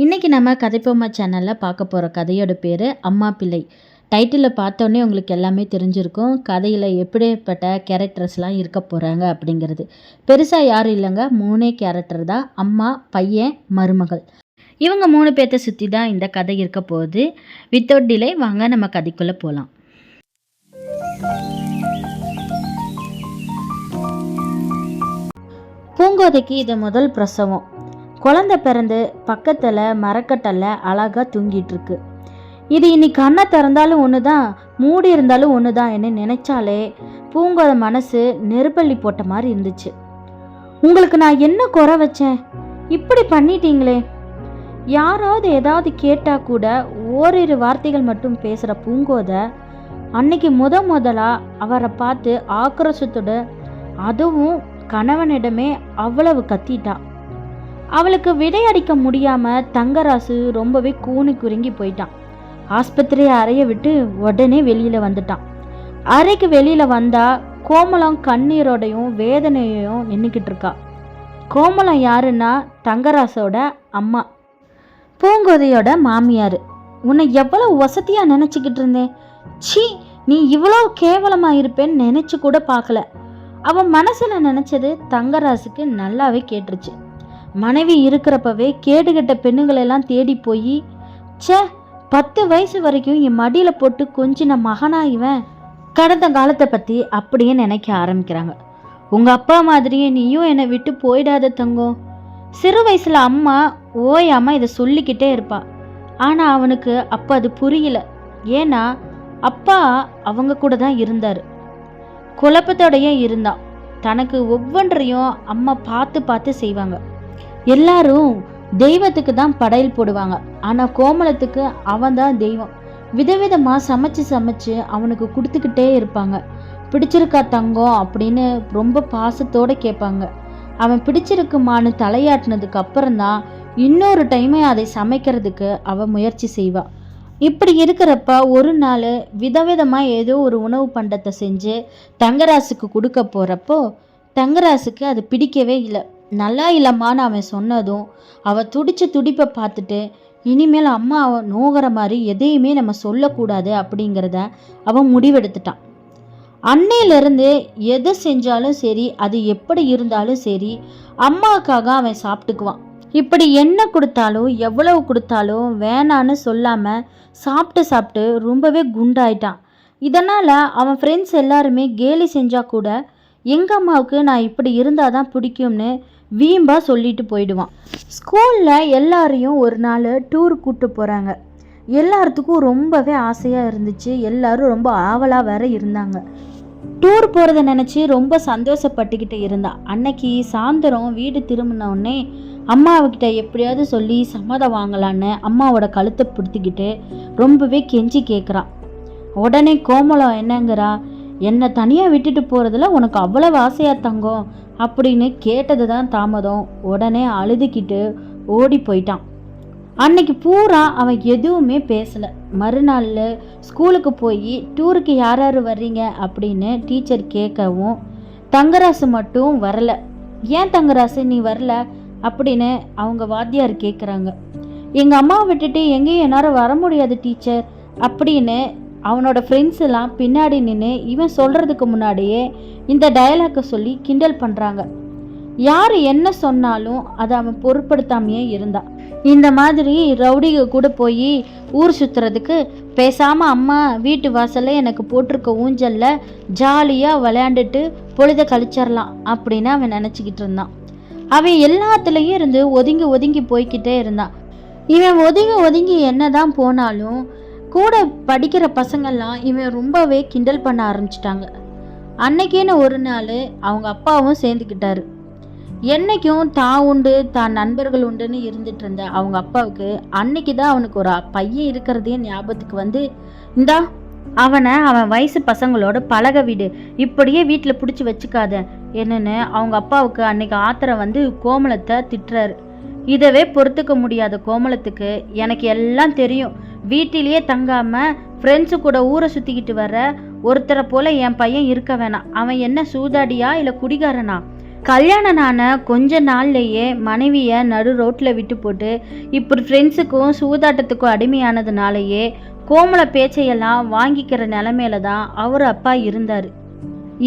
இன்றைக்கி நம்ம கதைப்போமா சேனலில் பார்க்க போகிற கதையோட பேர் அம்மா பிள்ளை. டைட்டிலில் பார்த்தோன்னே உங்களுக்கு எல்லாமே தெரிஞ்சிருக்கும் கதையில் எப்படிப்பட்ட கேரக்டர்ஸ்லாம் இருக்க போகிறாங்க அப்படிங்கிறது. பெருசாக யாரும் இல்லைங்க, 3 கேரக்டர் தான். அம்மா, பையன், மருமகள். இவங்க 3 பேர்த்த சுற்றி தான் இந்த கதை இருக்க போகுது. வித்தவுட் டிலே வாங்க நம்ம கதைக்குள்ளே போகலாம். பூங்கோதைக்கு இது முதல் பிரசவம். குழந்தை பிறந்து பக்கத்தில் மரக்கட்டல்ல அழகாக தூங்கிட்டு இருக்கு. இது இன்னைக்கு கண்ணை திறந்தாலும் ஒன்று தான், மூடி இருந்தாலும் ஒன்று தான் என்ன நினைச்சாலே பூங்கோதை மனசு நெருப்பள்ளி போட்ட மாதிரி இருந்துச்சு. உங்களுக்கு நான் என்ன குறை வச்சேன், இப்படி பண்ணிட்டீங்களே. யாராவது ஏதாவது கேட்டால் கூட ஓரிரு வார்த்தைகள் மட்டும் பேசுகிற பூங்கோதை அன்னைக்கு முதலா அவரை பார்த்து ஆக்ரோஷத்தோட, அதுவும் கணவனிடமே அவ்வளவு கத்திட்டா. அவளுக்கு விடையடிக்க முடியாமல் தங்கராசு ரொம்பவே கூனி குறுங்கி போயிட்டான். ஆஸ்பத்திரி அறையை விட்டு உடனே வெளியில் வந்துட்டான். அறைக்கு வெளியில் வந்தால் கோமலம் கண்ணீரோடையும் வேதனையையும் நின்றுக்கிட்டு இருக்கா. கோமலம் யாருன்னா தங்கராசோட அம்மா, பூங்கோதையோட மாமியார். உன்னை எவ்வளோ வசதியாக நினச்சிக்கிட்டு இருந்தேன், சி நீ இவ்வளோ கேவலமாக இருப்பேன்னு நினச்சி கூட பார்க்கல. அவன் மனசில் நினச்சது தங்கராசுக்கு நல்லாவே கேட்டுருச்சு. மனைவி இருக்கிறப்பவே கேடுகட்ட பெண்ணுங்களெல்லாம் தேடி போய், 10 வயசு வரைக்கும் என் மடியில் போட்டு கொஞ்சின மகனா இவன், கடந்த காலத்தை பற்றி அப்படியே நினைக்க ஆரம்பிக்கிறாங்க. உங்கள் அப்பா மாதிரியே நீயும் என்னை விட்டு போயிடாத தங்கம். சிறு வயசில் அம்மா ஓயாமல் இதை சொல்லிக்கிட்டே இருப்பா. ஆனால் அவனுக்கு அப்போ அது புரியல. ஏன்னா அப்பா அவங்க கூட தான் இருந்தார். குழப்பத்தோடையே இருந்தான். தனக்கு ஒவ்வொன்றையும் அம்மா பார்த்து பார்த்து செய்வாங்க. எல்லாரும் தெய்வத்துக்கு தான் படையல் போடுவாங்க, ஆனால் கோமலத்துக்கு அவன் தான் தெய்வம். விதவிதமாக சமைச்சு அவனுக்கு கொடுத்துக்கிட்டே இருப்பாங்க. பிடிச்சிருக்கா தங்கம் அப்படின்னு ரொம்ப பாசத்தோடு கேட்பாங்க. அவன் பிடிச்சிருக்குமான்னு தலையாட்டினதுக்கு அப்புறம்தான் இன்னொரு டைமே அதை சமைக்கிறதுக்கு அவன் முயற்சி செய்வாள். இப்படி இருக்கிறப்ப ஒரு நாள் விதவிதமாக ஏதோ ஒரு உணவு பண்டத்தை செஞ்சு தங்கராசுக்கு கொடுக்க போகிறப்போ தங்கராசுக்கு அது பிடிக்கவே இல்லை. நல்லா இல்லம்மான்னு அவன் சொன்னதும் அவள் துடிப்பை பார்த்துட்டு, இனிமேல் அம்மா நோகிற மாதிரி எதையுமே நம்ம சொல்லக்கூடாது அப்படிங்கிறத அவன் முடிவெடுத்துட்டான். அன்னையிலேருந்து எது செஞ்சாலும் சரி, அது எப்படி இருந்தாலும் சரி, அம்மாவுக்காக அவன் சாப்பிட்டுக்குவான். இப்படி என்ன கொடுத்தாலும் எவ்வளவு கொடுத்தாலும் வேணான்னு சொல்லாமல் சாப்பிட்டு ரொம்பவே குண்டாயிட்டான். இதனால் அவன் ஃப்ரெண்ட்ஸ் எல்லாருமே கேலி செஞ்சால் கூட எங்கள் அம்மாவுக்கு நான் இப்படி இருந்தால் தான் பிடிக்கும்னு வீம்பா சொல்லிட்டு போயிடுவான். ஸ்கூலில் எல்லாரையும் ஒரு நாள் டூர் கூப்பிட்டு போகிறாங்க. எல்லாத்துக்கும் ரொம்பவே ஆசையாக இருந்துச்சு. எல்லாரும் ரொம்ப ஆவலாக வேற இருந்தாங்க. டூர் போகிறத நினச்சி ரொம்ப சந்தோஷப்பட்டுக்கிட்டு இருந்தான். அன்னைக்கு சாயந்தரம் வீடு திரும்பினோடனே அம்மாவுக்கிட்ட எப்படியாவது சொல்லி சம்மதம் வாங்கலான்னு அம்மாவோட கழுத்தை பிடித்துக்கிட்டு ரொம்பவே கெஞ்சி கேட்குறான். உடனே கோமலம் என்னங்கிறா, என்னை தனியாக விட்டுட்டு போகிறதுல உனக்கு அவ்வளவு ஆசையா தங்கம் அப்படின்னு கேட்டது தான் தாமதம். உடனே அழுதுகிட்டு ஓடி போயிட்டான். அன்னைக்கு பூரா அவன் எதுவுமே பேசலை. மறுநாள் ஸ்கூலுக்கு போய் டூருக்கு யார் யார் வர்றீங்க அப்படின்னு டீச்சர் கேட்கவும் தங்கராசு மட்டும் வரல. ஏன் தங்கராசு நீ வரல அப்படின்னு அவங்க வாத்தியார் கேட்குறாங்க. எங்கள் அம்மாவை விட்டுட்டு எங்கேயும் என்னால் வர முடியாது டீச்சர் அப்படின்னு அவனோட ஃப்ரெண்ட்ஸ் எல்லாம் பின்னாடி நின்று இவன் சொல்கிறதுக்கு முன்னாடியே இந்த டயலாக்கை சொல்லி கிண்டல் பண்ணுறாங்க. யார் என்ன சொன்னாலும் அதை அவன் பொருட்படுத்தாமையே இருந்தான். இந்த மாதிரி ரவுடிக கூட போய் ஊர் சுற்றுறதுக்கு பேசாமல் அம்மா வீட்டு வாசலில் எனக்கு போட்டிருக்க ஊஞ்சலில் ஜாலியாக விளையாண்டுட்டு பொழுத கழிச்சிடலாம் அப்படின்னு அவன் நினச்சிக்கிட்டு இருந்தான். அவன் எல்லாத்துலேயும் இருந்து ஒதுங்கி போய்கிட்டே இருந்தான். இவன் ஒதுங்கி என்ன தான் போனாலும் கூட படிக்கிற பசங்கள்லாம் இவன் ரொம்பவே கிண்டல் பண்ண ஆரம்பிச்சிட்டாங்க. அன்னைக்கேன்னு ஒரு நாள் அவங்க அப்பாவும் சேர்ந்துக்கிட்டாரு. என்னைக்கும் தான் உண்டு தான் நண்பர்கள் உண்டுன்னு இருந்துட்டு இருந்த அவங்க அப்பாவுக்கு அன்னைக்கு தான் அவனுக்கு ஒரு பையன் இருக்கிறதே ஞாபகத்துக்கு வந்து, இந்தா அவனை அவன் வயசு பசங்களோட பழக விடு, இப்படியே வீட்டில் பிடிச்சி வச்சுக்காத என்னன்னு அவங்க அப்பாவுக்கு அன்னைக்கு ஆத்திரம் வந்து கோமலத்தை திட்டுறாரு. இதவே பொறுத்துக்க முடியாத கோமலத்துக்கு, எனக்கு எல்லாம் தெரியும், வீட்டிலேயே தங்காமல் ஃப்ரெண்ட்ஸு கூட ஊரை சுற்றிக்கிட்டு வர ஒருத்தரை போல் என் பையன் இருக்க வேணாம். அவன் என்ன சூதாடியா இல்லை குடிகாரனா? கல்யாணம் ஆன கொஞ்ச நாள்லேயே மனைவியை நடு ரோட்டில் விட்டு போட்டு இப்படி ஃப்ரெண்ட்ஸுக்கும் சூதாட்டத்துக்கும் அடிமையானதுனாலேயே கோமல பேச்சையெல்லாம் வாங்கிக்கிற நிலமையில தான் அவர் அப்பா இருந்தார்.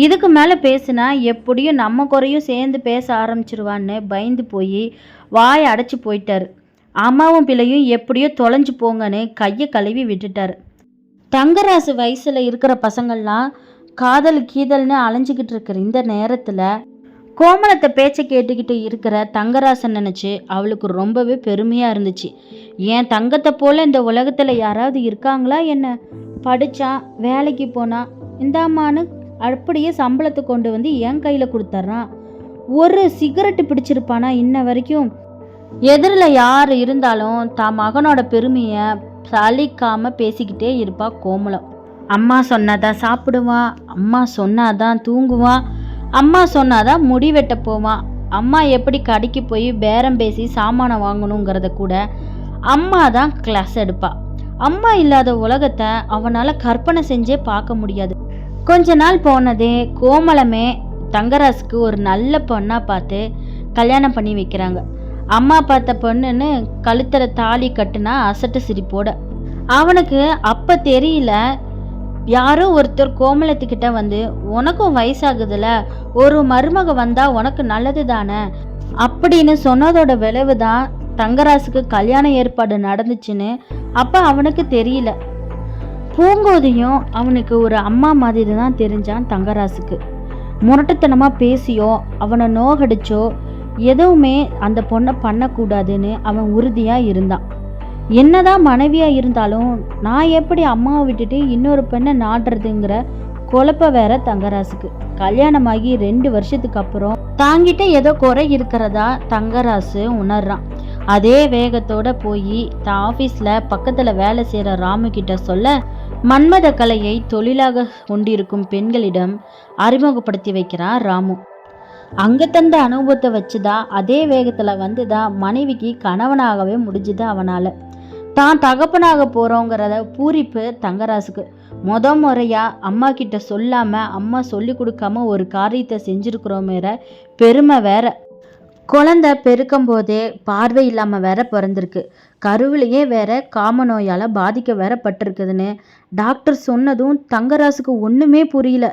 இதுக்கு மேலே பேசுனா எப்படியும் நம்ம குறையும் சேர்ந்து பேச ஆரம்பிச்சிருவான்னு பயந்து போய் வாயை அடைச்சி போயிட்டார். அம்மாவும் பிள்ளையும் எப்படியோ தொலைஞ்சு போங்கன்னு கையை கழுவி விட்டுட்டார். தங்கராசு வயசில் இருக்கிற பசங்கள்லாம் காதல் கீதல்னு அலைஞ்சிக்கிட்டு இருக்கிற இந்த நேரத்தில் கோமலத்தை பேச்சை கேட்டுக்கிட்டு இருக்கிற தங்கராசன் நினச்சி அவளுக்கு ரொம்பவே பெருமையாக இருந்துச்சு. என் தங்கத்தை போல் இந்த உலகத்தில் யாராவது இருக்காங்களா என்ன? படித்தான், வேலைக்கு போனான், இந்தாம்மான்னு அப்படியே சம்பளத்தை கொண்டு வந்து என் கையில் கொடுத்துட்றான். ஒரு சிகரெட்டு பிடிச்சிருப்பானா இன்ன வரைக்கும்? எதிரில் யார் இருந்தாலும் தான் மகனோட பெருமையை சலிக்காமல் பேசிக்கிட்டே இருப்பா கோமலம். அம்மா சொன்னாதான் சாப்பிடுவான், அம்மா சொன்னாதான் தூங்குவான், அம்மா சொன்னாதான் முடி வெட்ட போவான், அம்மா எப்படி கடைக்கு போய் பேரம் பேசி சாமானை வாங்கணுங்கிறத கூட அம்மா தான் கிளாஸ் எடுப்பா. அம்மா இல்லாத உலகத்தை அவனால் கற்பனை செஞ்சே பார்க்க முடியாது. கொஞ்ச நாள் போனதே கோமலமே தங்கராசுக்கு ஒரு நல்ல பொண்ணாக பார்த்து கல்யாணம் பண்ணி வைக்கிறாங்க. அம்மா பார்த்த பொண்ணுன்னு கழுத்தில் தாலி கட்டுனா அசட்டு சிரிப்போட. அவனுக்கு அப்போ தெரியல, யாரோ ஒருத்தர் கோமலத்துக்கிட்ட வந்து உனக்கும் வயசாகுதுல, ஒரு மருமக வந்தா உனக்கு நல்லது தானே அப்படின்னு சொன்னதோட விளைவு தான் தங்கராசுக்கு கல்யாண ஏற்பாடு நடந்துச்சுன்னு அப்போ அவனுக்கு தெரியல. பூங்கோதையும் அவனுக்கு ஒரு அம்மா மாதிரி தான் தெரிஞ்சான் தங்கராசுக்கு. முரட்டுத்தனமாக பேசியோ அவனை நோகடிச்சோ எதுவுமே அந்த பொண்ணை பண்ணக்கூடாதுன்னு அவன் உறுதியாக இருந்தான். என்னதான் மனைவியாக இருந்தாலும் நான் எப்படி அம்மாவை விட்டுட்டு இன்னொரு பெண்ணை நாடுறதுங்கிற குழப்ப வேற தங்கராசுக்கு. கல்யாணமாகி 2 வருஷத்துக்கு அப்புறம் தாங்கிட்ட ஏதோ குறை இருக்கிறதா தங்கராசு உணர்றான். அதே வேகத்தோட போய் தான் ஆஃபீஸில் பக்கத்தில் வேலை செய்கிற ராமு கிட்ட சொல்ல, மன்மத கலையை தொழிலாக கொண்டிருக்கும் பெண்களிடம் அறிமுகப்படுத்தி வைக்கிறான் ராமு. அங்கே தந்த அனுபவத்தை வச்சுதான் அதே வேகத்தில் வந்துதான் மனைவிக்கு கணவனாகவே முடிஞ்சுது அவனால். தான் தகப்பனாக போகிறோங்கிறத பூரிப்பு தங்கராசுக்கு. முறையாக அம்மா கிட்ட சொல்லாமல் அம்மா சொல்லி கொடுக்காம ஒரு காரியத்தை செஞ்சுருக்குறோமேற பெருமை வேற. குழந்தை பெருக்கும் போதே பார்வை இல்லாமல் வேற பிறந்திருக்கு. கருவிலேயே வேற காம நோயால் பாதிக்க வேற பட்டிருக்குதுன்னு டாக்டர் சொன்னதும் தங்கராசுக்கு ஒன்றுமே புரியல.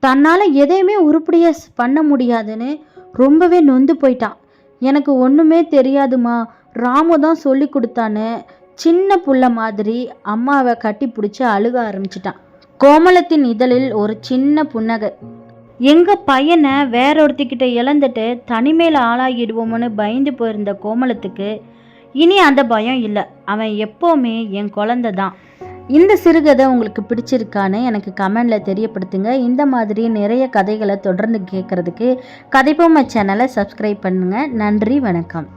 தன்னால் எதையுமே உருப்படியாக பண்ண முடியாதுன்னு ரொம்பவே நொந்து போயிட்டான். எனக்கு ஒன்றுமே தெரியாதுமா, ராமு தான் சொல்லி கொடுத்தான்னு சின்ன புள்ள மாதிரி அம்மாவை கட்டி பிடிச்சி அழுக ஆரம்பிச்சிட்டான். கோமலத்தின் இதழில் ஒரு சின்ன புன்னகை. எங்கள் பையனை வேறொருத்திக்கிட்ட இழந்துட்டு தனிமையில் ஆளாகிடுவோம்னு பயந்து போயிருந்த கோமலத்துக்கு இனி அந்த பயம் இல்லை. அவன் எப்போவுமே என் குழந்தை தான். இந்த சிறுகதை உங்களுக்கு பிடிச்சிருக்கான்னு எனக்கு கமெண்டில் தெரியப்படுத்துங்க. இந்த மாதிரி நிறைய கதைகளை தொடர்ந்து கேட்குறதுக்கு கதைப்பொம்மை சேனலை சப்ஸ்கிரைப் பண்ணுங்கள். நன்றி, வணக்கம்.